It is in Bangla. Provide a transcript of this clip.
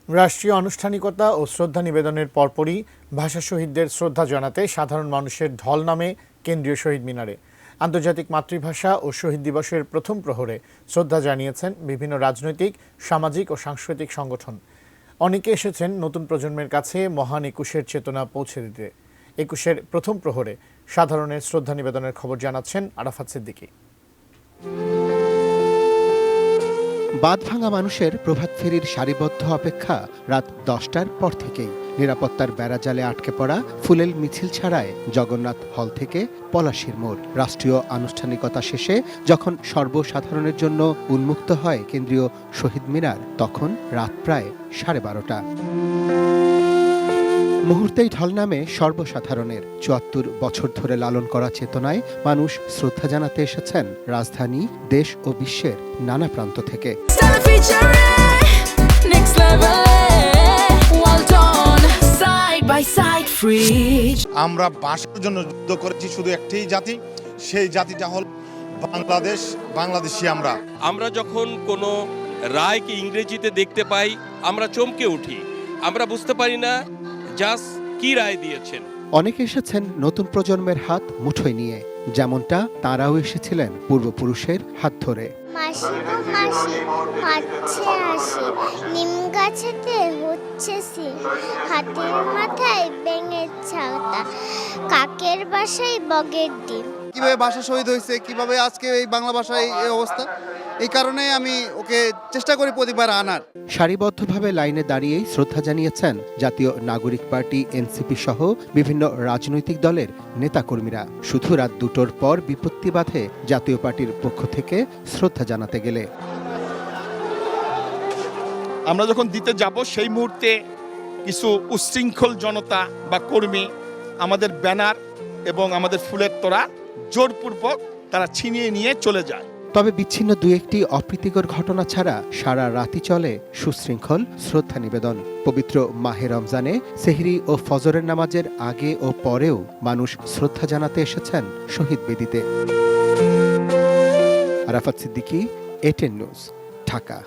রাষ্ট্রীয় আনুষ্ঠানিকতা ও শ্রদ্ধা নিবেদনের পরপরই ভাষা শহীদদের শ্রদ্ধা জানাতে সাধারণ মানুষের ঢল নামে কেন্দ্রীয় শহীদ মিনারে। আন্তর্জাতিক মাতৃভাষা ও শহীদ দিবসের প্রথম প্রহরে শ্রদ্ধা জানিয়েছেন বিভিন্ন রাজনৈতিক, সামাজিক ও সাংস্কৃতিক সংগঠন। অনেকে এসেছেন নতুন প্রজন্মের কাছে মহান একুশের চেতনা পৌঁছে দিতে। একুশের প্রথম প্রহরে সাধারণের শ্রদ্ধা নিবেদনের খবর জানাচ্ছেন আরাফাত সিদ্দিকী। বাঁধভাঙা মানুষের প্রভাত ফেরির সারিবদ্ধ অপেক্ষা রাত 10টার পর থেকেই। নিরাপত্তার বেড়াজালে আটকে পড়া ফুলেল মিছিল ছাড়ায় জগন্নাথ হল থেকে পলাশীর মোড়। রাষ্ট্রীয় আনুষ্ঠানিকতা শেষে যখন সর্বসাধারণের জন্য উন্মুক্ত হয় কেন্দ্রীয় শহীদ মিনার, তখন রাত প্রায় 12:30। মুহূর্তেই ঢল নামে সর্বসাধারণের। ৭৪ বছর ধরে লালন করা চেতনায় মানুষ শ্রদ্ধা জানাতে এসেছেন রাজধানী, দেশ ও বিশ্বের নানা প্রান্ত থেকে। আমরা ভাষার জন্য যুদ্ধ করেছি শুধু একটাই জাতি, সেই জাতিটা হল বাংলাদেশি। আমরা যখন কোনো রায়কে ইংরেজিতে দেখতে পাই আমরা চমকে উঠি, আমরা বুঝতে পারি না জাস্ট কি রায় দিয়েছেন। অনেকে এসেছেন নতুন প্রজন্মের হাত মুঠোয় নিয়ে, যেমনটা তারাও এসেছিলেন পূর্বপুরুষের হাত ধরে। মাসি গো মাসি, হচ্ছে হাসি, নিম গাছেতে হচ্ছে সিম, হাতের মাথায় ব্যাঙের ছাতা, কাকের বাসায় বগের ডিম। কিভাবে ভাষা শহীদ হয়েছে, কিভাবে আজকে এই বাংলা ভাষায় এই অবস্থা, এই কারণে আমি ওকে চেষ্টা করি প্রতিবার আনার। সারিবদ্ধভাবে লাইনে দাঁড়িয়েই শ্রদ্ধা জানিয়েছেন জাতীয় নাগরিক পার্টি এনসিপি সহ বিভিন্ন রাজনৈতিক দলের নেতাকর্মীরা। শুধু রাত 2টোর পর বিপত্তি বাধে জাতীয় পার্টির পক্ষ থেকে শ্রদ্ধা জানাতে গেলে। আমরা যখন দিতে যাব সেই মুহূর্তে কিছু উচ্ছৃঙ্খল জনতা বা কর্মী আমাদের ব্যানার এবং আমাদের ফুলের তোড়া জোরপূর্বক তারা ছিনিয়ে নিয়ে চলে যায়। তবে বিচ্ছিন্ন দু একটি অপ্রীতিকর ঘটনা ছাড়া সারা রাতই চলে সুশৃঙ্খল শ্রদ্ধা নিবেদন। পবিত্র মাহে রমজানে সেহরি ও ফজরের নামাজের আগে ও পরেও মানুষ শ্রদ্ধা জানাতে এসেছেন শহীদ বেদিতে। আরাফাত সিদ্দিকী, এটেন নিউজ, ঢাকা।